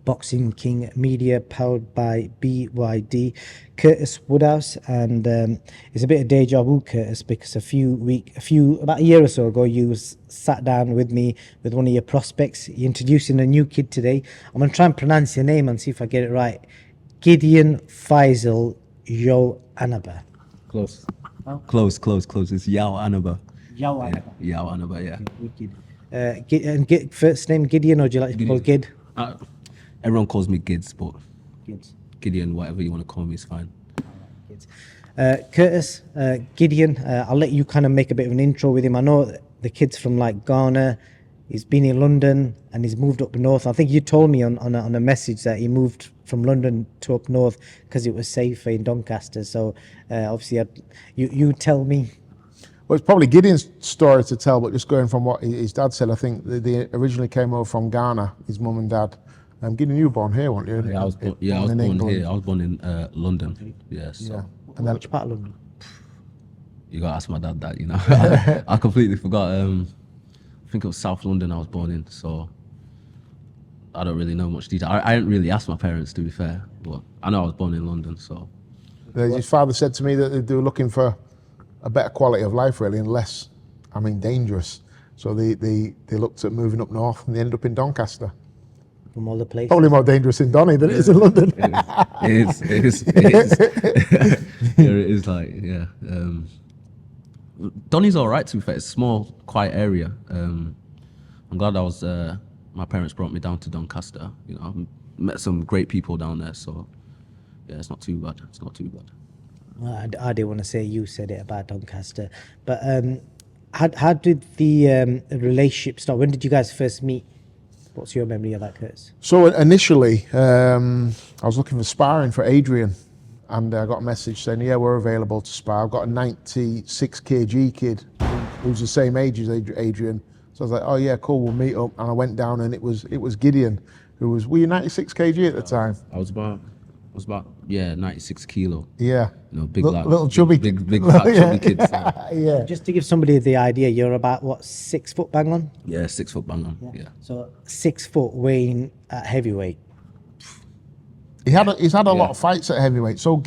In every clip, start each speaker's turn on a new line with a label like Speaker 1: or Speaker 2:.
Speaker 1: Boxing King Media, powered by BYD, Curtis Woodhouse. And it's a bit of deja vu, Curtis, because about a year or so ago, you sat down with me with one of your prospects. You're introducing a new kid today. I'm going to try and pronounce your name and see if I get it right. Gideon Faisal Yo Anaba.
Speaker 2: Close. Oh. Close. It's Yao Anaba.
Speaker 1: Yao Anaba.
Speaker 2: Yeah, Yao Anaba, yeah.
Speaker 1: Wicked. First name Gideon, or do you like to call Gid?
Speaker 2: Everyone calls me Gids, but
Speaker 1: Gids.
Speaker 2: Gideon, whatever you want to call me is fine.
Speaker 1: Curtis, Gideon, I'll let you kind of make a bit of an intro with him. I know the kid's from like Ghana. He's been in London and he's moved up north. I think you told me on a message that he moved from London to up north because it was safer in Doncaster. So obviously, you tell me.
Speaker 3: Well, it's probably Gideon's story to tell, but just going from what his dad said, I think they originally came over from Ghana, his mum and dad. Gideon, you were born here, weren't you?
Speaker 2: Yeah, I was born here. I was born in London. Yeah. So.
Speaker 1: Yeah. And then, which part of London?
Speaker 2: You got to ask my dad that, you know. I completely forgot. I think it was South London I was born in, so I don't really know much detail. I didn't really ask my parents, to be fair, but I know I was born in London, so.
Speaker 3: His father said to me that they were looking for a better quality of life, really, and less, dangerous. So they looked at moving up north, and they ended up in Doncaster.
Speaker 1: From all the places.
Speaker 3: Probably more dangerous in Donny than it is in London.
Speaker 2: It is. There it is, like, yeah. Donny's all right, to be fair. It's a small, quiet area. I'm glad my parents brought me down to Doncaster. You know, I've met some great people down there, so yeah, it's not too bad.
Speaker 1: Well, I didn't want to say you said it about Doncaster, but how did the relationship start? When did you guys first meet? What's your memory of that, Curtis?
Speaker 3: So initially, I was looking for sparring for Adrian, and I got a message saying, yeah, we're available to spar. I've got a 96 kg kid who's the same age as Adrian. So I was like, oh yeah, cool, we'll meet up. And I went down, and it was Gideon, were you 96 kg at the time?
Speaker 2: I was about 96 kilo.
Speaker 3: Yeah.
Speaker 2: You know, big
Speaker 3: little chubby,
Speaker 2: big fat chubby kids.
Speaker 3: Yeah.
Speaker 1: Just to give somebody the idea, you're about what, 6 foot bang on?
Speaker 2: Yeah, 6 foot bang on. Yeah.
Speaker 1: So 6 foot weighing at heavyweight.
Speaker 3: He's had a lot of fights at heavyweight. So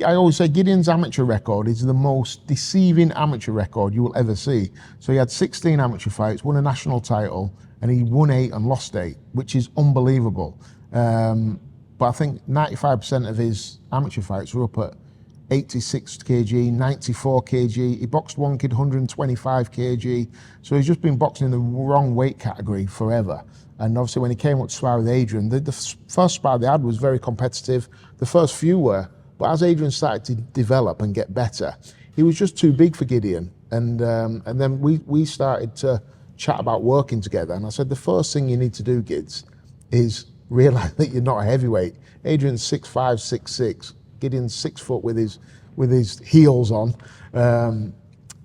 Speaker 3: I always say Gideon's amateur record is the most deceiving amateur record you will ever see. So he had 16 amateur fights, won a national title, and he won 8 and lost 8, which is unbelievable. But I think 95% of his amateur fights were up at 86 kg, 94 kg. He boxed one kid 125 kg. So he's just been boxing in the wrong weight category forever. And obviously when he came up to spar with Adrian, the first spar they had was very competitive. The first few were, but as Adrian started to develop and get better, he was just too big for Gideon. And then we started to chat about working together. And I said, the first thing you need to do, Gids, is realise that you're not a heavyweight. Adrian's 6'5", 6'6". Gideon's 6 foot with his heels on.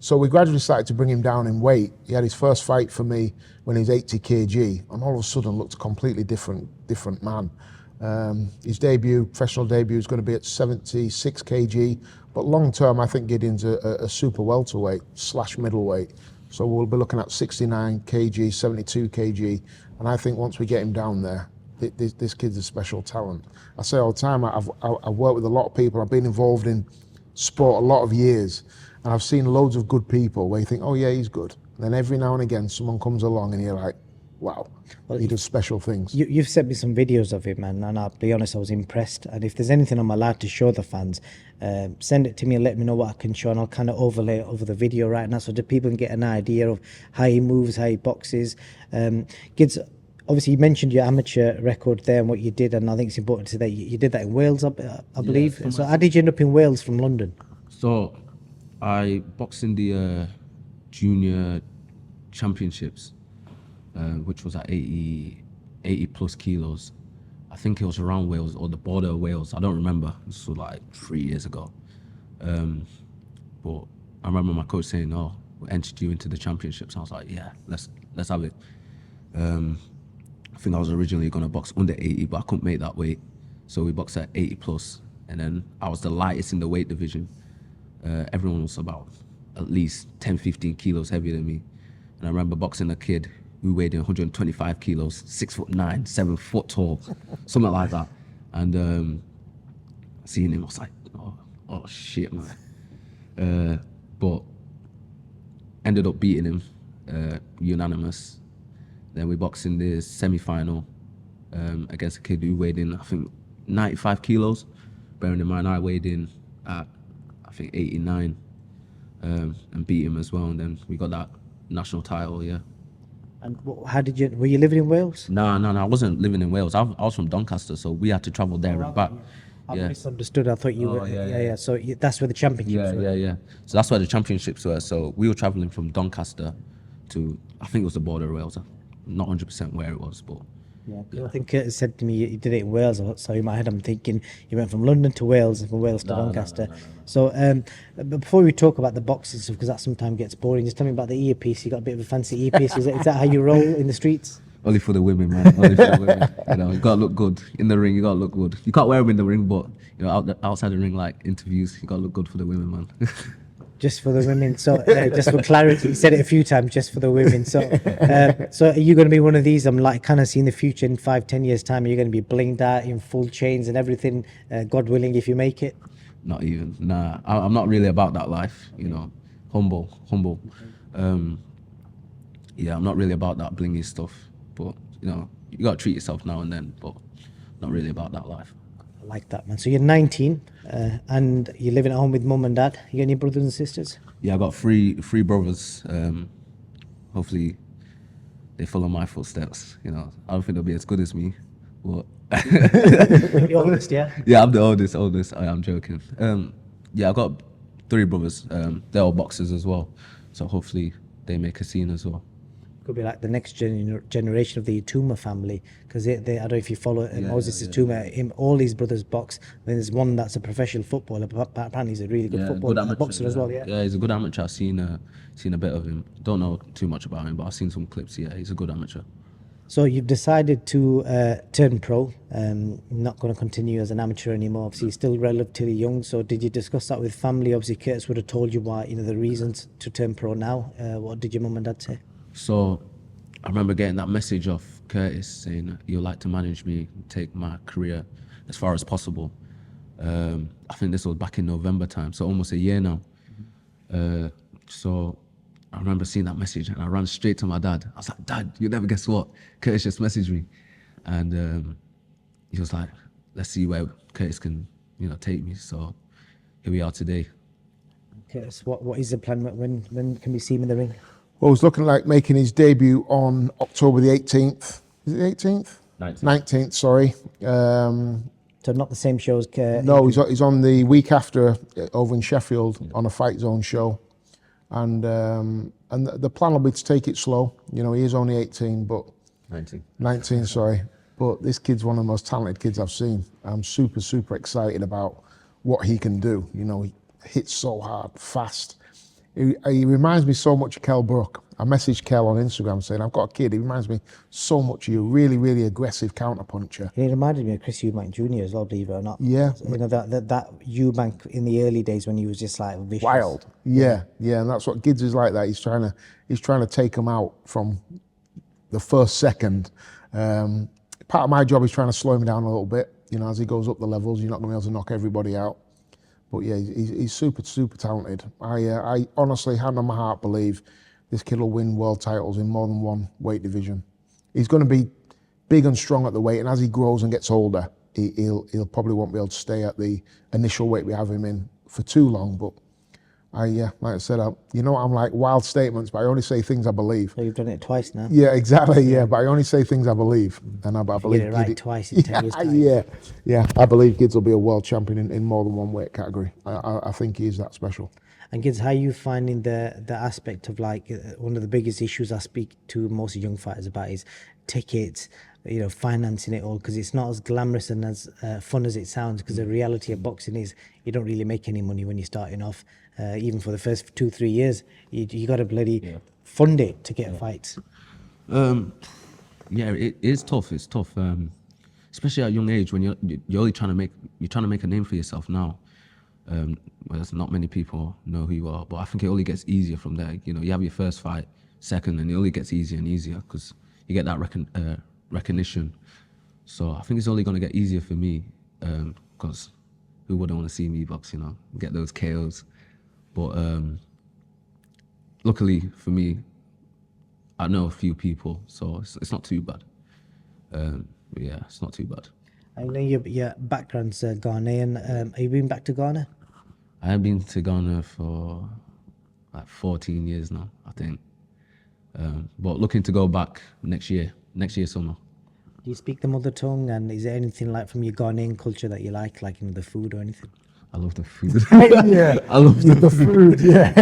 Speaker 3: So we gradually started to bring him down in weight. He had his first fight for me when he was 80 kg, and all of a sudden looked a completely different man. His professional debut is going to be at 76 kg, but long term I think Gideon's a super welterweight / middleweight. So we'll be looking at 69 kg, 72 kg, and I think once we get him down there, this kid's a special talent. I say all the time, I've worked with a lot of people, I've been involved in sport a lot of years, and I've seen loads of good people where you think, oh yeah, he's good. And then every now and again, someone comes along and you're like, wow, well, he does special things.
Speaker 1: You've sent me some videos of him, man, and I'll be honest, I was impressed. And if there's anything I'm allowed to show the fans, send it to me and let me know what I can show, and I'll kind of overlay it over the video right now so that people can get an idea of how he moves, how he boxes. Gids, obviously, you mentioned your amateur record there and what you did, and I think it's important to say that you did that in Wales, I believe. So how did you end up in Wales from London?
Speaker 2: So I boxed in the junior championships, which was at 80 plus kilos. I think it was around Wales or the border of Wales. I don't remember. This was like 3 years ago. But I remember my coach saying, "Oh, we entered you into the championships." I was like, "Yeah, let's have it." I think I was originally going to box under 80, but I couldn't make that weight. So we boxed at 80 plus, and then I was the lightest in the weight division. Everyone was about at least 10, 15 kilos heavier than me. And I remember boxing a kid who weighed in 125 kilos, 6'9", 7 foot tall, something like that. And seeing him, I was like, oh shit, man. But ended up beating him, unanimous. Then we boxed in the semi-final against a kid who weighed in, I think, 95 kilos. Bearing in mind, I weighed in at, I think, 89, and beat him as well. And then we got that national title, yeah.
Speaker 1: And how did you? Were you living in Wales?
Speaker 2: No, I wasn't living in Wales. I was from Doncaster, so we had to travel there and back.
Speaker 1: I misunderstood. I thought you were. Yeah. So that's where the championships were.
Speaker 2: Yeah. So that's where the championships were. So we were traveling from Doncaster to, I think it was the border of Wales. I'm not 100% where it was, but.
Speaker 1: Yeah, 'cause I think Curtis said to me you did it in Wales. So in my head, I'm thinking you went from London to Wales and from Wales to Doncaster. No. So but before we talk about the boxing stuff, because that sometimes gets boring, just tell me about the earpiece. You got a bit of a fancy earpiece. Is that how you roll in the streets?
Speaker 2: Only for the women, man. Only for the women. You know, you gotta look good in the ring. You gotta look good. You can't wear them in the ring, but you know, outside the ring, like interviews, you gotta look good for the women, man.
Speaker 1: Just for the women. So just for clarity, you said it a few times, just for the women. So so are you going to be one of these? I'm like kind of seeing the future in 5-10 years time. Are you going to be blinged out in full chains and everything, God willing, if you make it?
Speaker 2: Not even. Nah, I'm not really about that life. You know, humble. Yeah, I'm not really about that blingy stuff. But you know, you gotta treat yourself now and then. But not really about that life.
Speaker 1: I like that, man. So you're 19 and you're living at home with mum and dad. You got any brothers and sisters?
Speaker 2: Yeah, I got three brothers. Hopefully they follow my footsteps. You know, I don't think they'll be as good as me, but
Speaker 1: The oldest, yeah?
Speaker 2: yeah, I'm the oldest. I'm joking. Yeah, I got 3 brothers. They're all boxers as well, so hopefully they make a scene as well.
Speaker 1: Could be like the next generation of the Ituma family, because I don't know if you follow Moses Ituma. All his brothers box. Then there's one that's a professional footballer, but apparently he's a really good footballer, boxer as well. Yeah,
Speaker 2: he's a good amateur. I've seen a bit of him. Don't know too much about him, but I've seen some clips. Yeah, he's a good amateur.
Speaker 1: So you've decided to turn pro. Not going to continue as an amateur anymore. Obviously, you're still relatively young. So did you discuss that with family? Obviously, Curtis would have told you why, the reasons to turn pro now. What did your mum and dad say?
Speaker 2: So I remember getting that message off Curtis saying, you'd like to manage me, take my career as far as possible. I think this was back in November time, so almost a year now. So I remember seeing that message and I ran straight to my dad. I was like, Dad, you never guess what? Curtis just messaged me. And he was like, let's see where Curtis can, take me. So here we are today.
Speaker 1: Curtis, what is the plan? When can we see him in the ring?
Speaker 3: Well, he's looking like making his debut on October the 18th. Is it the 18th? 19th, sorry.
Speaker 1: So not the same show as...
Speaker 3: No, he's on the week after over in Sheffield on a Fight Zone show. And the plan will be to take it slow. He is only 18, but... 19, sorry. But this kid's one of the most talented kids I've seen. I'm super, super excited about what he can do. He hits so hard, fast. He reminds me so much of Kel Brook. I messaged Kel on Instagram saying, I've got a kid, he reminds me so much of you, really, really aggressive counter-puncher.
Speaker 1: He reminded me of Chris Eubank Jr. as well, believe it or not.
Speaker 3: Yeah.
Speaker 1: That Eubank in the early days when he was just like vicious.
Speaker 3: Wild. Yeah, and that's what Gids is like that. He's trying to take him out from the first second. Part of my job is trying to slow him down a little bit. As he goes up the levels, you're not going to be able to knock everybody out. But yeah, he's super, super talented. I honestly, hand on my heart, believe this kid will win world titles in more than one weight division. He's going to be big and strong at the weight, and as he grows and gets older, he'll probably won't be able to stay at the initial weight we have him in for too long. But like I said, I'm like wild statements, but I only say things I believe.
Speaker 1: So you've done it twice now.
Speaker 3: Yeah, exactly. Yeah, but I only say things I believe, and I believe.
Speaker 1: You get it right twice in 10 years' time.
Speaker 3: Yeah. I believe Gids will be a world champion in more than one weight category. I think he is that special.
Speaker 1: And Gids, how are you finding the aspect of like one of the biggest issues I speak to most young fighters about is tickets, financing it all, because it's not as glamorous and as fun as it sounds, because the reality of boxing is you don't really make any money when you're starting off. Even for the first 2-3 years, you got to bloody fund it to get fights.
Speaker 2: It is tough. It's tough, especially at a young age when you're only trying to make a name for yourself now. There's not many people know who you are, but I think it only gets easier from there. You have your first fight, second, and it only gets easier and easier because you get that recognition. So I think it's only going to get easier for me because who wouldn't want to see me box, you know, get those KOs. But luckily for me, I know a few people, so it's not too bad. But yeah, it's not too bad.
Speaker 1: I know your background's Ghanaian. Have you been back to Ghana?
Speaker 2: I have been to Ghana for like 14 years now, I think. But looking to go back next year summer.
Speaker 1: Do you speak the mother tongue, and is there anything like from your Ghanaian culture that you like you know, the food or anything?
Speaker 2: I love the food.
Speaker 3: Yeah,
Speaker 2: I love
Speaker 3: the food. Yeah,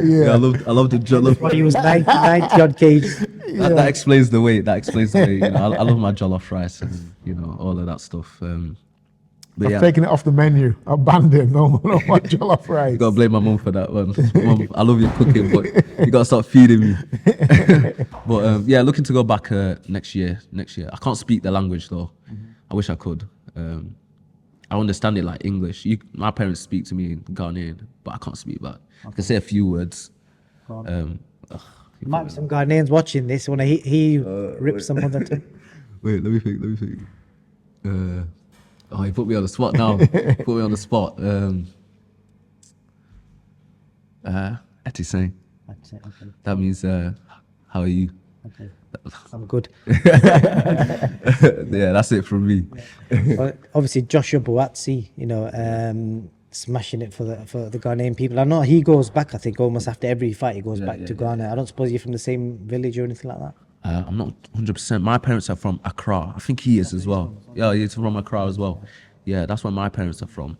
Speaker 2: yeah. I love the jollof.
Speaker 1: Well, he was 90 odd kgs.
Speaker 2: That explains the weight. That explains the weight. You know, I love my jollof rice and you know all of that stuff. But
Speaker 3: I've
Speaker 2: yeah,
Speaker 3: taken it off the menu. I banned it. No more jollof rice.
Speaker 2: you gotta blame my mum for that one. Mum, I love your cooking, but you gotta start feeding me. But yeah, looking to go back next year. I can't speak the language though. I wish I could. I understand it like English. My parents speak to me in Ghanaian, but I can't speak back. I can say a few words.
Speaker 1: Might be some Ghanaians watching this when he rips some mother tongue.
Speaker 2: Wait, let me think. Oh, you put me on the spot now. Put me on the spot. Etiseng.
Speaker 1: That's it, okay.
Speaker 2: That means how are you?
Speaker 1: Okay. I'm good.
Speaker 2: Yeah, that's it from me.
Speaker 1: Well, obviously, Joshua Boatsi, you know, smashing it for the Ghanaian people. I know he goes back, I think, almost after every fight, he goes back to Ghana. I don't suppose you're from the same village or anything like that?
Speaker 2: I'm not 100%. My parents are from Accra. I think he is as well. Yeah, he's from Accra as well. Yeah, that's where my parents are from.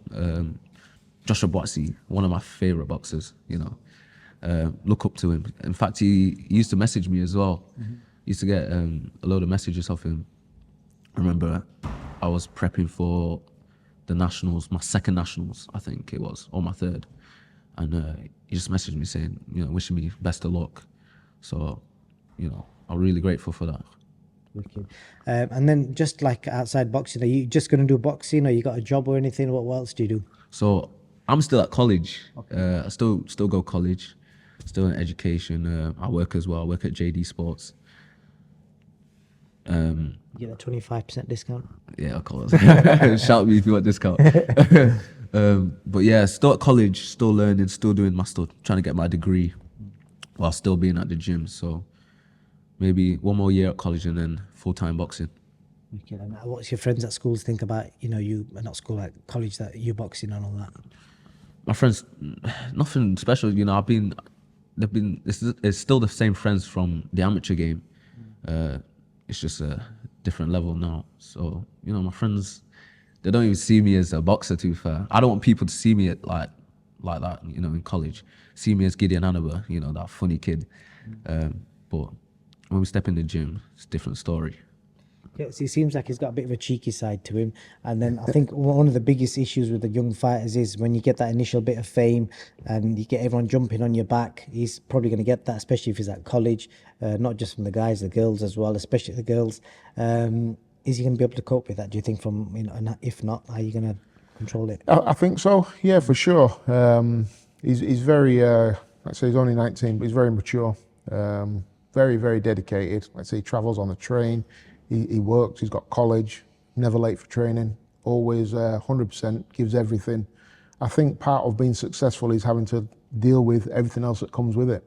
Speaker 2: Joshua Boatsi, one of my favorite boxers, you know. Look up to him. In fact, he used to message me as well. Used to get a load of messages off him. I remember I was prepping for the nationals, my second nationals, I think it was, or my third. And he just messaged me saying, you know, wishing me best of luck. So, you know, I'm really grateful for that.
Speaker 1: Wicked. And then just like outside boxing, are you just going to do boxing, or you got a job or anything? What else do you do?
Speaker 2: So I'm still at college. Okay. I still go college, still in education. I work as well. I work at JD Sports.
Speaker 1: You get a 25% discount?
Speaker 2: Yeah, of course. Shout me if you want discount. But yeah, still at college, still learning, still doing my stuff, trying to get my degree while still being at the gym. So maybe one more year at college and then full-time boxing.
Speaker 1: Okay, and what's your friends at schools think about, you know, you, not school, like college, that you boxing and all that?
Speaker 2: My friends, nothing special. You know, it's still the same friends from the amateur game. It's just a different level now. So, you know, my friends, they don't even see me as a boxer, to be fair. I don't want people to see me like that, you know, in college. See me as Gideon Anaba, you know, that funny kid. But when we step in the gym, it's a different story.
Speaker 1: Yeah, so it seems like he's got a bit of a cheeky side to him. And then I think one of the biggest issues with the young fighters is when you get that initial bit of fame and you get everyone jumping on your back, he's probably going to get that, especially if he's at college, not just from the guys, the girls as well, especially the girls. Is he going to be able to cope with that, do you think, from, you know, and if not, how are you going to control it?
Speaker 3: I think so, yeah, for sure. He's very, I'd say he's only 19, but he's very mature, very, very dedicated. Let's say he travels on the train. He works, he's got college, never late for training, always 100%, gives everything. I think part of being successful is having to deal with everything else that comes with it.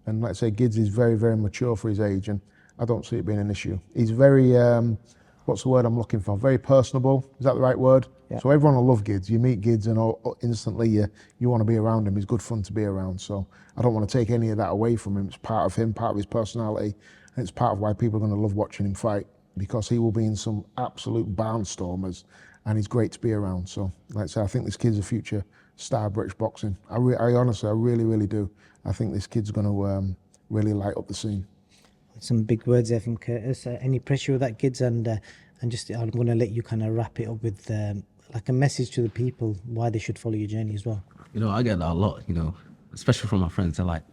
Speaker 3: And let's say Gids is very, very mature for his age, and I don't see it being an issue. He's very, what's the word I'm looking for? Very personable, is that the right word? Yeah. So everyone will love Gids. You meet Gids and instantly you want to be around him. He's good fun to be around. So I don't want to take any of that away from him. It's part of him, part of his personality, and it's part of why people are going to love watching him fight, because he will be in some absolute barnstormers, and he's great to be around. So, like I say, I think this kid's a future star of British boxing. I honestly, I really, really do. I think this kid's going to really light up the scene.
Speaker 1: Some big words there from Curtis. Any pressure with that, kids? And just, I'm going to let you kind of wrap it up with like a message to the people why they should follow your journey as well.
Speaker 2: You know, I get that a lot. You know, especially from my friends. They're like,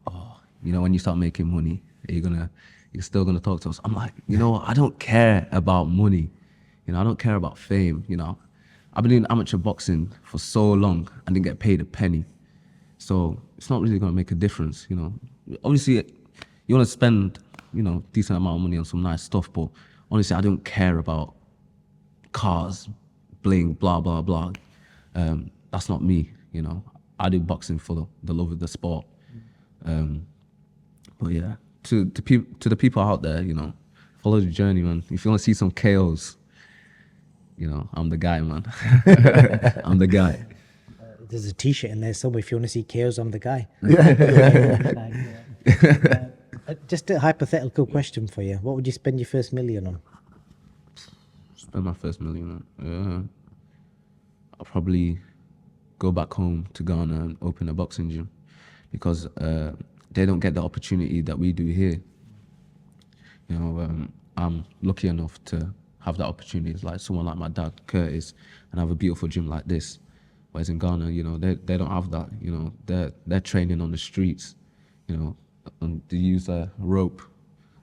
Speaker 2: "Oh, you know, when you start making money, you're still gonna talk to us." I'm like, you know, I don't care about money. You know, I don't care about fame. You know, I've been doing amateur boxing for so long and didn't get paid a penny. So it's not really going to make a difference, you know. Obviously, you want to spend, you know, decent amount of money on some nice stuff, but honestly, I don't care about cars, bling, blah, blah, blah. That's not me, you know. I do boxing for the love of the sport. But yeah, to the people out there, you know, follow the journey, man. If you want to see some KOs, you know, I'm the guy, man. I'm the guy.
Speaker 1: There's a T-shirt in there somewhere. If you want to see chaos, I'm the guy. Just a hypothetical question for you. What would you spend your first million on?
Speaker 2: Spend my first million on? I'll probably go back home to Ghana and open a boxing gym, because they don't get the opportunity that we do here. You know, I'm lucky enough to have that opportunity. It's like someone like my dad, Curtis, and have a beautiful gym like this. Whereas in Ghana, you know, they don't have that. You know, they're training on the streets. You know, and they use a rope.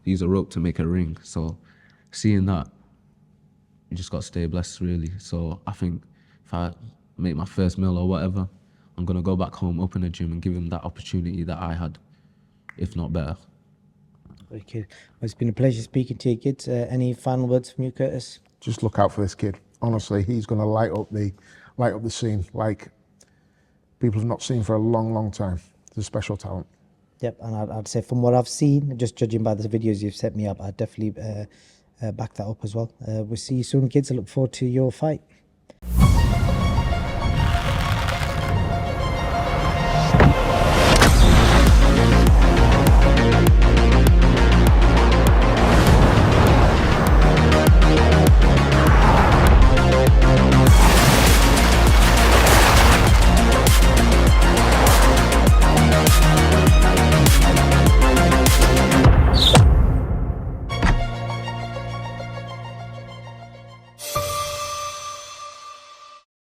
Speaker 2: They use a rope to make a ring. So, seeing that, you just got to stay blessed, really. So I think if I make my first meal or whatever, I'm gonna go back home, open a gym, and give him that opportunity that I had, if not better.
Speaker 1: Okay. Well, it's been a pleasure speaking to you, kids. Any final words from you, Curtis?
Speaker 3: Just look out for this kid. Honestly, he's going to light up the scene like people have not seen for a long, long time. He's a special talent.
Speaker 1: Yep, and I'd say from what I've seen, just judging by the videos you've set me up, I'd definitely back that up as well. We'll see you soon, kids. I look forward to your fight.